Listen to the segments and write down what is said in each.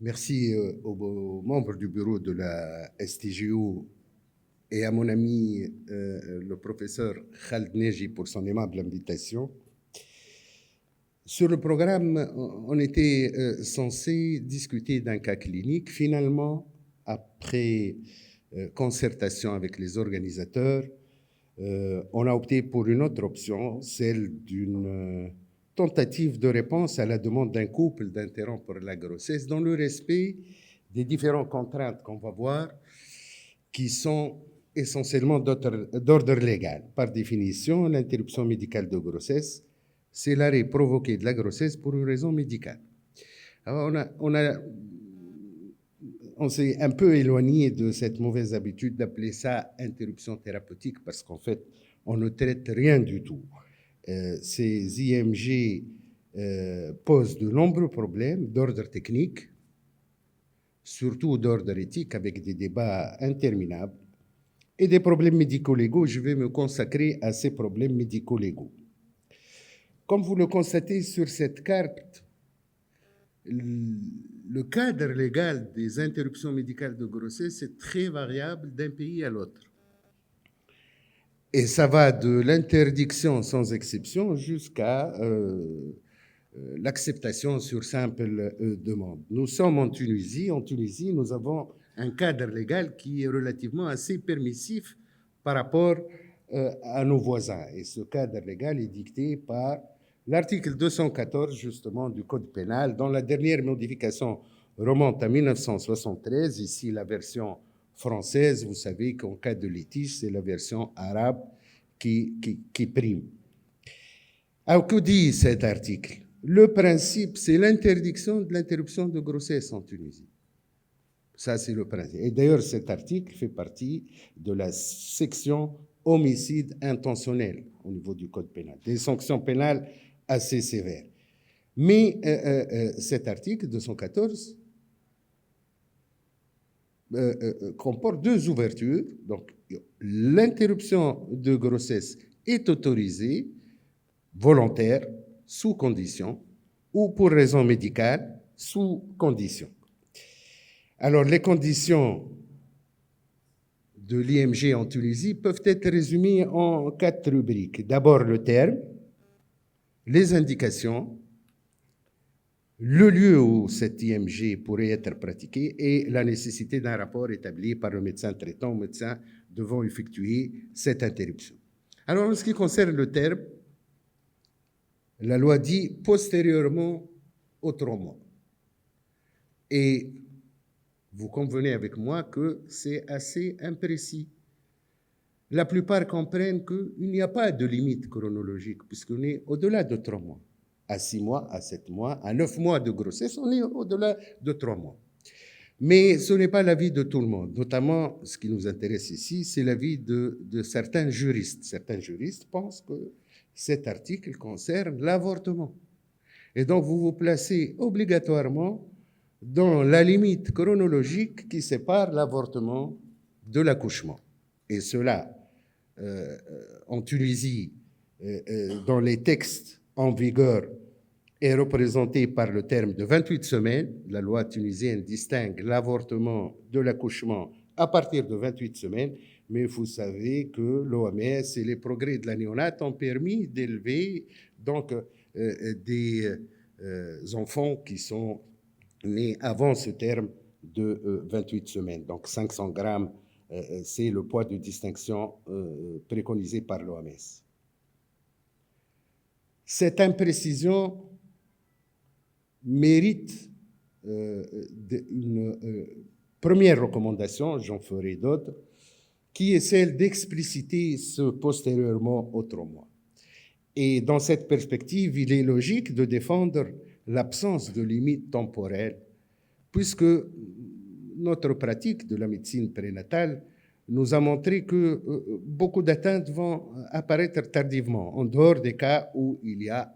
Merci aux membres du bureau de la STGO et à mon ami le professeur Khaled Neji pour son aimable invitation. Sur le programme, on était censé discuter d'un cas clinique. Finalement, après concertation avec les organisateurs, on a opté pour une autre option, celle d'une tentative de réponse à la demande d'un couple d'interrompre la grossesse dans le respect des différentes contraintes qu'on va voir, qui sont essentiellement d'ordre légal. Par définition, l'interruption médicale de grossesse, c'est l'arrêt provoqué de la grossesse pour une raison médicale. Alors on s'est un peu éloigné de cette mauvaise habitude d'appeler ça interruption thérapeutique parce qu'en fait, on ne traite rien du tout. Ces IMG posent de nombreux problèmes d'ordre technique, surtout d'ordre éthique, avec des débats interminables, et des problèmes médico-légaux. Je vais me consacrer à ces problèmes médico-légaux. Comme vous le constatez sur cette carte, le cadre légal des interruptions médicales de grossesse est très variable d'un pays à l'autre. Et ça va de l'interdiction sans exception jusqu'à l'acceptation sur simple demande. Nous sommes en Tunisie. En Tunisie, nous avons un cadre légal qui est relativement assez permissif par rapport à nos voisins. Et ce cadre légal est dicté par l'article 214, justement, du Code pénal, dont la dernière modification remonte à 1973. Ici, la version française, vous savez qu'en cas de litige, c'est la version arabe qui prime. Alors, que dit cet article? Le principe, c'est l'interdiction de l'interruption de grossesse en Tunisie. Ça, c'est le principe. Et d'ailleurs, cet article fait partie de la section homicide intentionnel au niveau du Code pénal, des sanctions pénales assez sévères. Mais cet article 214 comporte deux ouvertures. Donc, l'interruption de grossesse est autorisée, volontaire, sous condition, ou pour raison médicale, sous condition. Alors, les conditions de l'IMG en Tunisie peuvent être résumées en 4 rubriques. D'abord, le terme, les indications, le lieu où cette IMG pourrait être pratiquée et la nécessité d'un rapport établi par le médecin traitant ou médecin devant effectuer cette interruption. Alors, en ce qui concerne le terme, la loi dit postérieurement aux 3 mois. Et vous convenez avec moi que c'est assez imprécis. La plupart comprennent qu'il n'y a pas de limite chronologique puisqu'on est au-delà de 3 mois. À 6 mois, à 7 mois, à 9 mois de grossesse, on est au-delà de 3 mois. Mais ce n'est pas l'avis de tout le monde. Notamment, ce qui nous intéresse ici, c'est l'avis de certains juristes. Certains juristes pensent que cet article concerne l'avortement. Et donc, vous vous placez obligatoirement dans la limite chronologique qui sépare l'avortement de l'accouchement. Et cela, en Tunisie, dans les textes en vigueur, est représenté par le terme de 28 semaines. La loi tunisienne distingue l'avortement de l'accouchement à partir de 28 semaines, mais vous savez que l'OMS et les progrès de la néonate ont permis d'élever donc des enfants qui sont nés avant ce terme de 28 semaines. Donc 500 grammes, c'est le poids de distinction préconisé par l'OMS. Cette imprécision mérite une première recommandation, j'en ferai d'autres, qui est celle d'expliciter ce postérieurement aux 3 mois. Et dans cette perspective, il est logique de défendre l'absence de limite temporelle, puisque notre pratique de la médecine prénatale nous a montré que beaucoup d'atteintes vont apparaître tardivement, en dehors des cas où il y a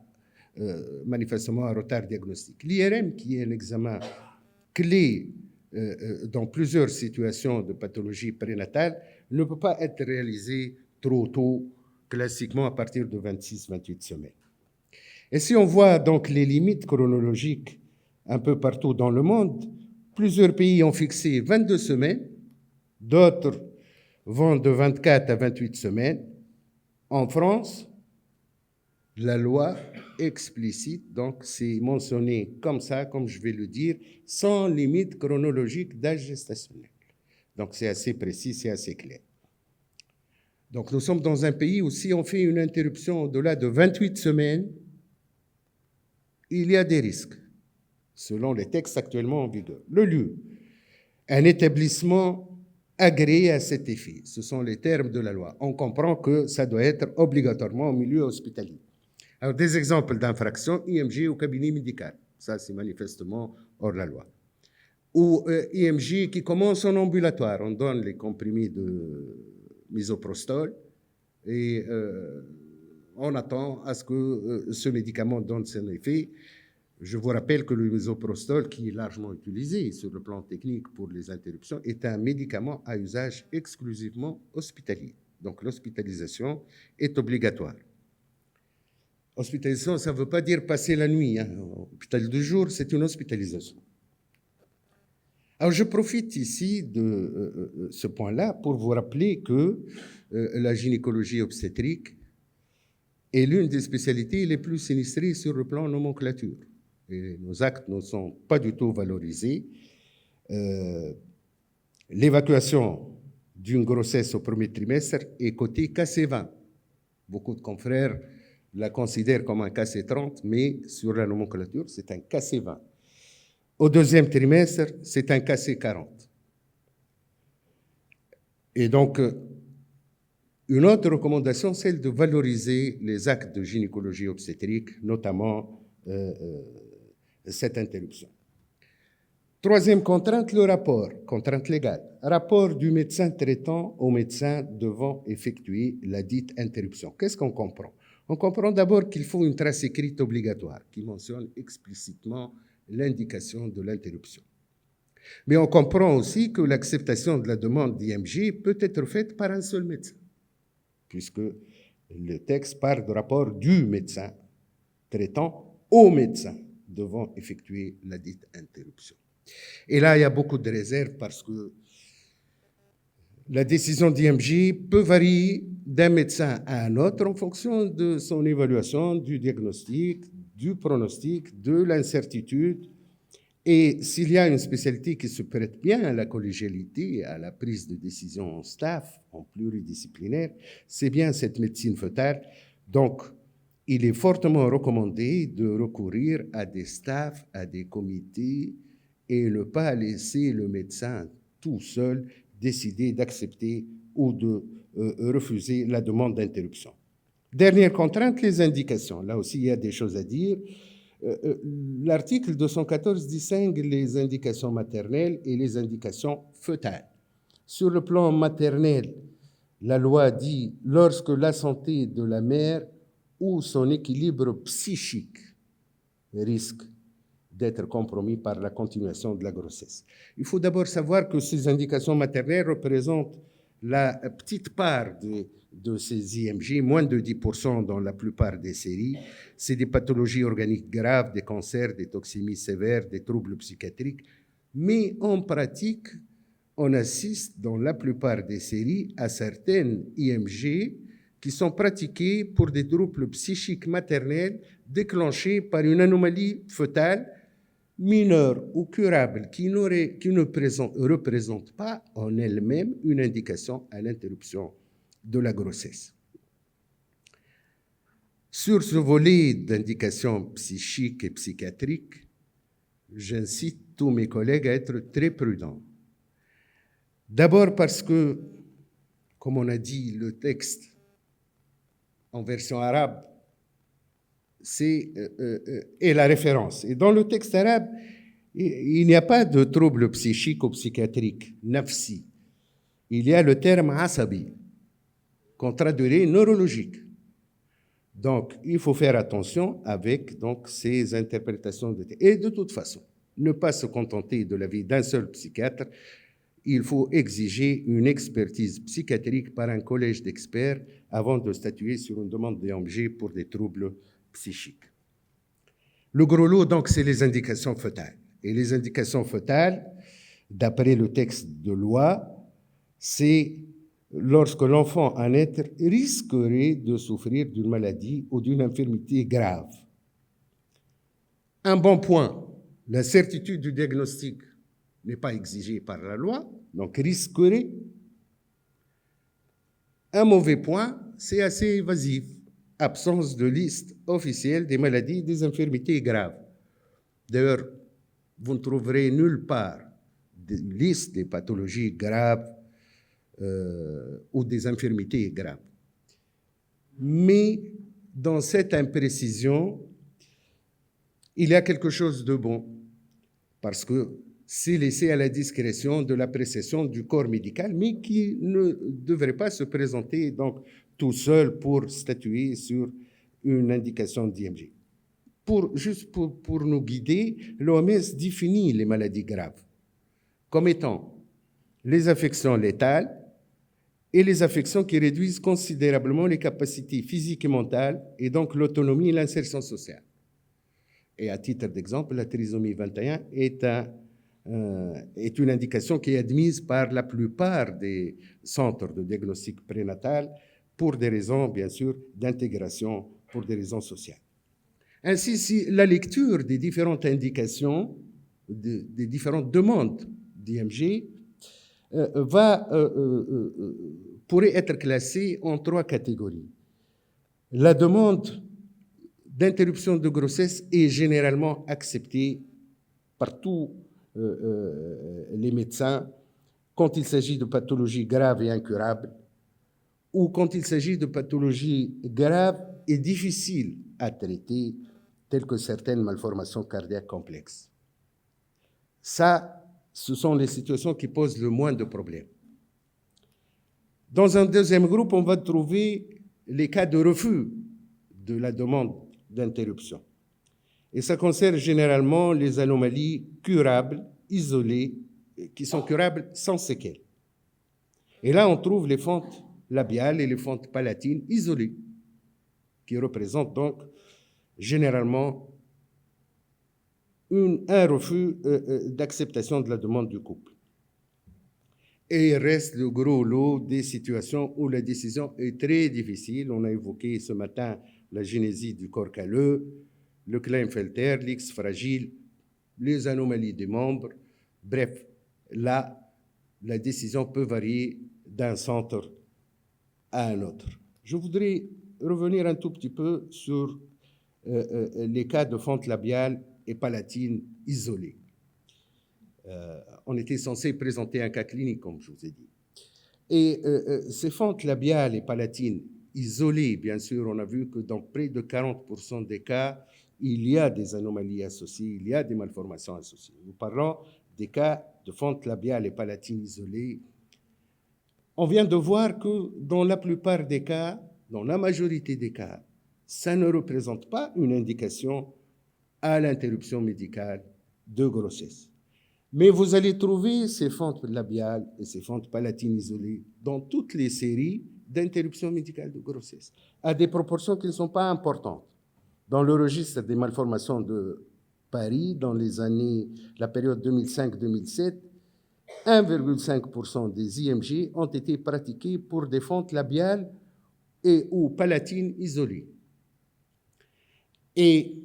manifestement un retard diagnostique. L'IRM, qui est un examen clé dans plusieurs situations de pathologie prénatale, ne peut pas être réalisé trop tôt, classiquement à partir de 26-28 semaines. Et si on voit donc les limites chronologiques un peu partout dans le monde, Plusieurs pays ont fixé 22 semaines, d'autres vont de 24 à 28 semaines. En France, la loi explicite, donc c'est mentionné comme ça, comme je vais le dire, sans limite chronologique d'âge gestationnel. Donc c'est assez précis, c'est assez clair. Donc nous sommes dans un pays où si on fait une interruption au-delà de 28 semaines, il y a des risques, selon les textes actuellement en vigueur. Le lieu, un établissement agréé à cet effet, ce sont les termes de la loi. On comprend que ça doit être obligatoirement au milieu hospitalier. Alors, des exemples d'infractions, IMG au cabinet médical. Ça, c'est manifestement hors la loi. Ou IMG qui commence en ambulatoire. On donne les comprimés de misoprostol et on attend à ce que ce médicament donne son effet. Je vous rappelle que le misoprostol, qui est largement utilisé sur le plan technique pour les interruptions, est un médicament à usage exclusivement hospitalier. Donc, l'hospitalisation est obligatoire. Hospitalisation, ça ne veut pas dire passer la nuit. Hôpital de jour, c'est une hospitalisation. Alors, je profite ici de ce point-là pour vous rappeler que la gynécologie obstétrique est l'une des spécialités les plus sinistrées sur le plan nomenclature. Et nos actes ne sont pas du tout valorisés. L'évacuation d'une grossesse au premier trimestre est cotée KC20. Beaucoup de confrères la considèrent comme un KC30, mais sur la nomenclature, c'est un KC20. Au deuxième trimestre, c'est un KC40. Et donc, une autre recommandation, c'est celle de valoriser les actes de gynécologie obstétrique, notamment cette interruption. Troisième contrainte, le rapport, contrainte légale. Rapport du médecin traitant au médecin devant effectuer la dite interruption. Qu'est-ce qu'on comprend? On comprend d'abord qu'il faut une trace écrite obligatoire qui mentionne explicitement l'indication de l'interruption. Mais on comprend aussi que l'acceptation de la demande d'IMG peut être faite par un seul médecin, puisque le texte parle de rapport du médecin traitant au médecin devant effectuer la dite interruption. Et là, il y a beaucoup de réserves parce que la décision d'IMG peut varier d'un médecin à un autre en fonction de son évaluation, du diagnostic, du pronostic, de l'incertitude. Et s'il y a une spécialité qui se prête bien à la collégialité, à la prise de décision en staff, en pluridisciplinaire, c'est bien cette médecine fœtale. Donc, il est fortement recommandé de recourir à des staffs, à des comités, et ne pas laisser le médecin tout seul décider d'accepter ou de refuser la demande d'interruption. Dernière contrainte, les indications. Là aussi, il y a des choses à dire. L'article 214 distingue les indications maternelles et les indications fœtales. Sur le plan maternel, la loi dit « lorsque la santé de la mère ou son équilibre psychique risque d'être compromis par la continuation de la grossesse ». Il faut d'abord savoir que ces indications maternelles représentent la petite part de ces IMG, moins de 10% dans la plupart des séries. C'est des pathologies organiques graves, des cancers, des toxémies sévères, des troubles psychiatriques. Mais en pratique, on assiste dans la plupart des séries à certaines IMG qui sont pratiquées pour des troubles psychiques maternels déclenchés par une anomalie fœtale mineure ou curable qui ne représente pas en elle-même une indication à l'interruption de la grossesse. Sur ce volet d'indications psychiques et psychiatriques, j'incite tous mes collègues à être très prudents. D'abord parce que, comme on a dit, le texte en version arabe est la référence. Et dans le texte arabe, il n'y a pas de trouble psychique ou psychiatrique, nafsi. Il y a le terme asabi, qu'on traduirait neurologique. Donc, il faut faire attention avec donc, ces interprétations. Et de toute façon, ne pas se contenter de l'avis d'un seul psychiatre, il faut exiger une expertise psychiatrique par un collège d'experts avant de statuer sur une demande d'IMG pour des troubles psychiques. Le gros lot, donc, c'est les indications fœtales. Et les indications fœtales, D'après le texte de loi, c'est lorsque l'enfant à naître risquerait de souffrir d'une maladie ou d'une infirmité grave. Un bon point, la certitude du diagnostic n'est pas exigée par la loi, donc risquerait. Un mauvais point, c'est assez évasif, absence de liste officielle des maladies et des infirmités graves. D'ailleurs, vous ne trouverez nulle part de liste des pathologies graves ou des infirmités graves. Mais dans cette imprécision, il y a quelque chose de bon, parce que c'est laissé à la discrétion de l'appréciation du corps médical, mais qui ne devrait pas se présenter donc tout seul pour statuer sur une indication d'IMG. Juste pour nous guider, l'OMS définit les maladies graves comme étant les affections létales et les affections qui réduisent considérablement les capacités physiques et mentales, et donc l'autonomie et l'insertion sociale. Et à titre d'exemple, la trisomie 21 est une indication qui est admise par la plupart des centres de diagnostic prénatal pour des raisons, bien sûr, d'intégration, pour des raisons sociales. Ainsi, si la lecture des différentes indications, des différentes demandes d'IMG pourrait être classée en 3 catégories. La demande d'interruption de grossesse est généralement acceptée par tous les médecins quand il s'agit de pathologies graves et incurables, ou quand il s'agit de pathologies graves et difficiles à traiter, telles que certaines malformations cardiaques complexes. Ça, ce sont les situations qui posent le moins de problèmes. Dans un deuxième groupe, on va trouver les cas de refus de la demande d'interruption. Et ça concerne généralement les anomalies curables, isolées, qui sont curables sans séquelles. Et là, on trouve les fentes labiales et les fentes palatines isolées, qui représentent donc généralement un refus d'acceptation de la demande du couple. Et il reste le gros lot des situations où la décision est très difficile. On a évoqué ce matin la génésie du corps calleux, le Klinefelter, l'X fragile, les anomalies des membres. Bref, là, la décision peut varier d'un centre à un autre. Je voudrais revenir un tout petit peu sur les cas de fente labiale et palatine isolée. On était censé présenter un cas clinique, comme je vous ai dit. Et ces fentes labiales et palatines isolées, bien sûr, on a vu que dans près de 40% des cas, il y a des anomalies associées, il y a des malformations associées. Nous parlons des cas de fentes labiales et palatines isolées. On vient de voir que dans la plupart des cas, dans la majorité des cas, ça ne représente pas une indication à l'interruption médicale de grossesse. Mais vous allez trouver ces fentes labiales et ces fentes palatines isolées dans toutes les séries d'interruptions médicales de grossesse, à des proportions qui ne sont pas importantes. Dans le registre des malformations de Paris, dans la période 2005-2007, 1,5% des IMG ont été pratiqués pour des fentes labiales et ou palatines isolées. Et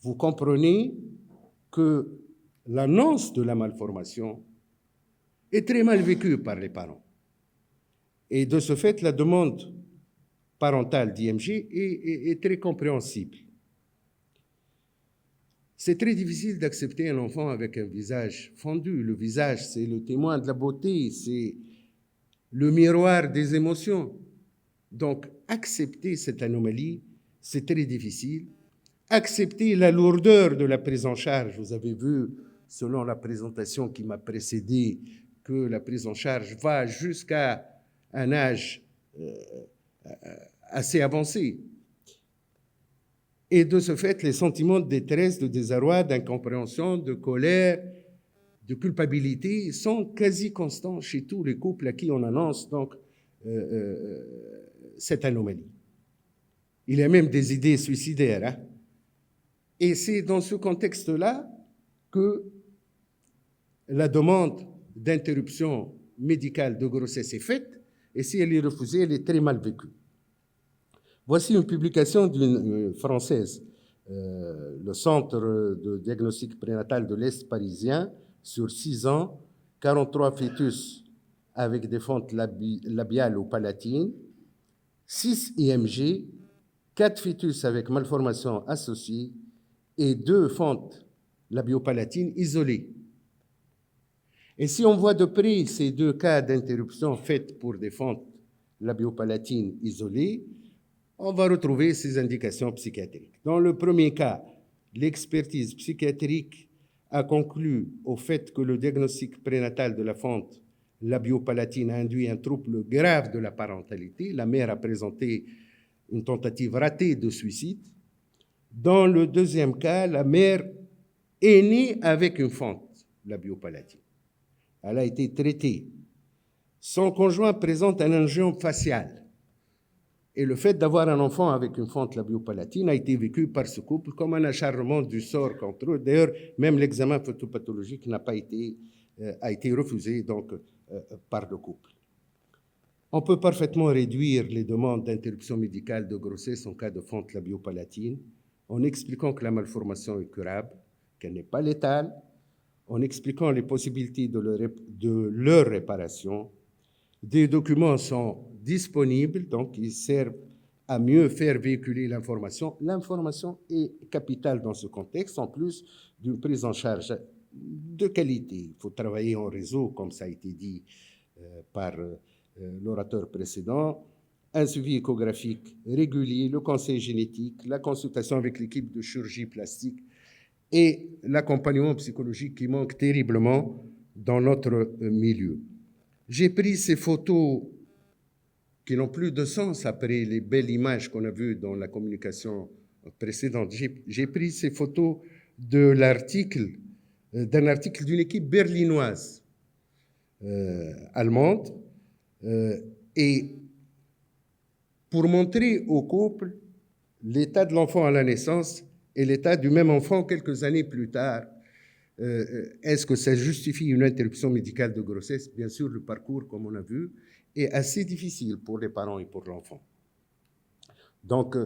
vous comprenez que l'annonce de la malformation est très mal vécue par les parents. Et de ce fait, la demande parentale d'IMG est très compréhensible. C'est très difficile d'accepter un enfant avec un visage fendu. Le visage, c'est le témoin de la beauté, c'est le miroir des émotions. Donc, accepter cette anomalie, c'est très difficile. Accepter la lourdeur de la prise en charge, vous avez vu, selon la présentation qui m'a précédé, que la prise en charge va jusqu'à un âge assez avancé. Et de ce fait, les sentiments de détresse, de désarroi, d'incompréhension, de colère, de culpabilité sont quasi constants chez tous les couples à qui on annonce donc cette anomalie. Il y a même des idées suicidaires. Hein? Et c'est dans ce contexte-là que la demande d'interruption médicale de grossesse est faite, et si elle est refusée, elle est très mal vécue. Voici une publication d'une Française, le Centre de diagnostic prénatal de l'Est parisien, sur 6 ans, 43 fœtus avec des fentes labiales ou palatines, 6 IMG, 4 fœtus avec malformation associée et 2 fentes labiopalatines isolées. Et si on voit de près ces 2 cas d'interruption faites pour des fentes labiopalatines isolées, on va retrouver ces indications psychiatriques. Dans le premier cas, l'expertise psychiatrique a conclu au fait que le diagnostic prénatal de la fente labiopalatine a induit un trouble grave de la parentalité. La mère a présenté une tentative ratée de suicide. Dans le deuxième cas, la mère est née avec une fente labiopalatine. Elle a été traitée. Son conjoint présente un angiome facial. Et le fait d'avoir un enfant avec une fente labiopalatine a été vécu par ce couple comme un acharnement du sort contre eux. D'ailleurs, même l'examen photopathologique a été refusé donc, par le couple. On peut parfaitement réduire les demandes d'interruption médicale de grossesse en cas de fente labiopalatine en expliquant que la malformation est curable, qu'elle n'est pas létale, en expliquant les possibilités de leur réparation. Des documents sont disponibles, donc ils servent à mieux faire véhiculer l'information. L'information est capitale dans ce contexte, en plus d'une prise en charge de qualité. Il faut travailler en réseau, comme ça a été dit par l'orateur précédent, un suivi échographique régulier, le conseil génétique, la consultation avec l'équipe de chirurgie plastique et l'accompagnement psychologique qui manque terriblement dans notre milieu. J'ai pris ces photos qui n'ont plus de sens après les belles images qu'on a vues dans la communication précédente. J'ai pris ces photos d'un article d'une équipe berlinoise allemande et pour montrer au couple l'état de l'enfant à la naissance et l'état du même enfant quelques années plus tard. Est-ce que ça justifie une interruption médicale de grossesse? Bien sûr, le parcours, comme on a vu, est assez difficile pour les parents et pour l'enfant. Donc,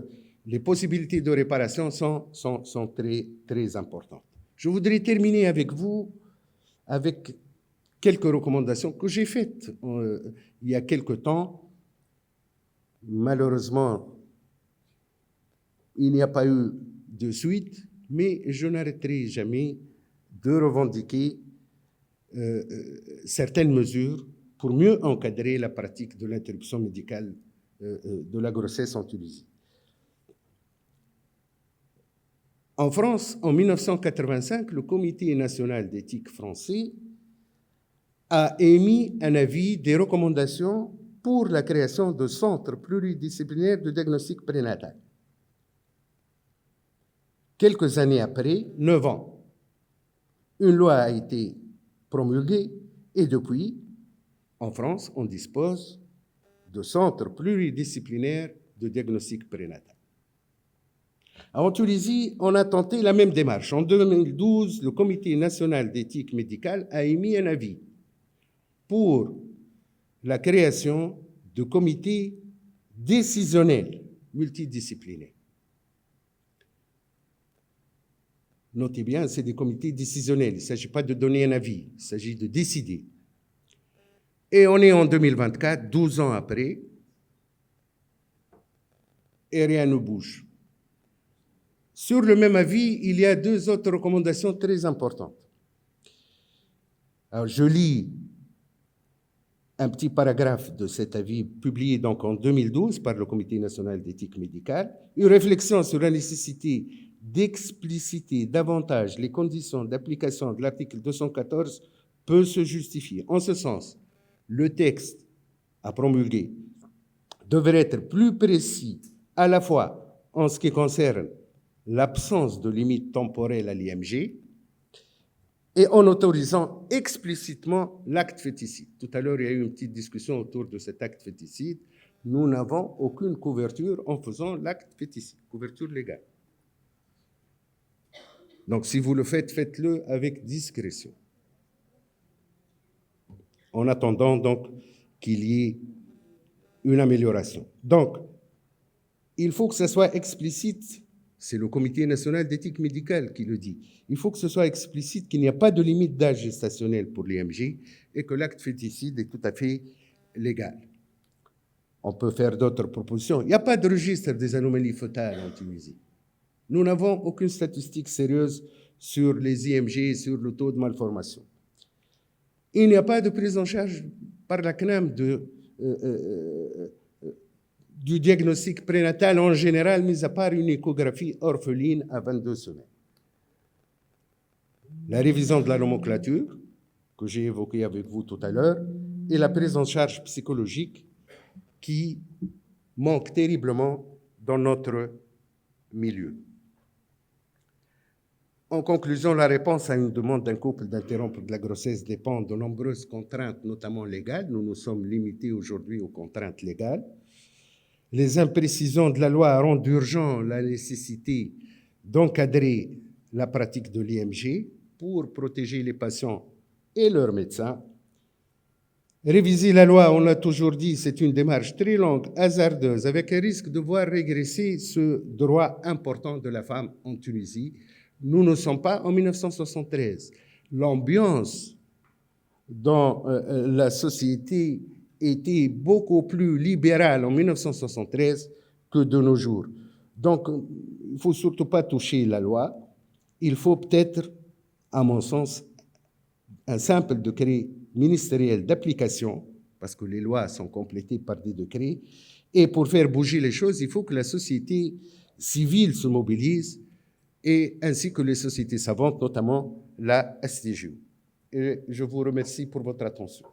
les possibilités de réparation sont très, très importantes. Je voudrais terminer avec vous avec quelques recommandations que j'ai faites il y a quelque temps. Malheureusement, il n'y a pas eu de suite, mais je n'arrêterai jamais de revendiquer certaines mesures pour mieux encadrer la pratique de l'interruption médicale de la grossesse en Tunisie. En France, en 1985, le Comité national d'éthique français a émis un avis des recommandations pour la création de centres pluridisciplinaires de diagnostic prénatal. Quelques années après, 9 ans, une loi a été promulguée et depuis, en France, on dispose de centres pluridisciplinaires de diagnostic prénatal. En Tunisie, on a tenté la même démarche. En 2012, le Comité national d'éthique médicale a émis un avis pour la création de comités décisionnels multidisciplinaires. Notez bien, c'est des comités décisionnels. Il ne s'agit pas de donner un avis, il s'agit de décider. Et on est en 2024, 12 ans après, et rien ne bouge. Sur le même avis, il y a 2 autres recommandations très importantes. Alors, je lis un petit paragraphe de cet avis publié donc en 2012 par le Comité national d'éthique médicale, une réflexion sur la nécessité d'expliciter davantage les conditions d'application de l'article 214 peut se justifier. En ce sens, le texte à promulguer devrait être plus précis à la fois en ce qui concerne l'absence de limite temporelle à l'IMG et en autorisant explicitement l'acte féticide. Tout à l'heure, il y a eu une petite discussion autour de cet acte féticide. Nous n'avons aucune couverture en faisant l'acte féticide, couverture légale. Donc, si vous le faites, faites-le avec discrétion. en attendant donc qu'il y ait une amélioration. Donc, il faut que ce soit explicite, c'est le Comité national d'éthique médicale qui le dit, il faut que ce soit explicite qu'il n'y a pas de limite d'âge gestationnel pour l'IMG et que l'acte féticide est tout à fait légal. On peut faire d'autres propositions. Il n'y a pas de registre des anomalies fœtales en Tunisie. Nous n'avons aucune statistique sérieuse sur les IMG et sur le taux de malformation. Il n'y a pas de prise en charge par la CNAM du diagnostic prénatal en général, mis à part une échographie orpheline à 22 semaines. La révision de la nomenclature, que j'ai évoquée avec vous tout à l'heure, et la prise en charge psychologique qui manque terriblement dans notre milieu. En conclusion, la réponse à une demande d'un couple d'interrompre de la grossesse dépend de nombreuses contraintes, notamment légales. Nous nous sommes limités aujourd'hui aux contraintes légales. Les imprécisions de la loi rendent urgent la nécessité d'encadrer la pratique de l'IMG pour protéger les patients et leurs médecins. Réviser la loi, on l'a toujours dit, c'est une démarche très longue, hasardeuse, avec un risque de voir régresser ce droit important de la femme en Tunisie. Nous ne sommes pas en 1973. L'ambiance dans la société était beaucoup plus libérale en 1973 que de nos jours. Donc, il ne faut surtout pas toucher la loi. Il faut peut-être, à mon sens, un simple décret ministériel d'application, parce que les lois sont complétées par des décrets, et pour faire bouger les choses, il faut que la société civile se mobilise, et ainsi que les sociétés savantes, notamment la STGU. Et je vous remercie pour votre attention.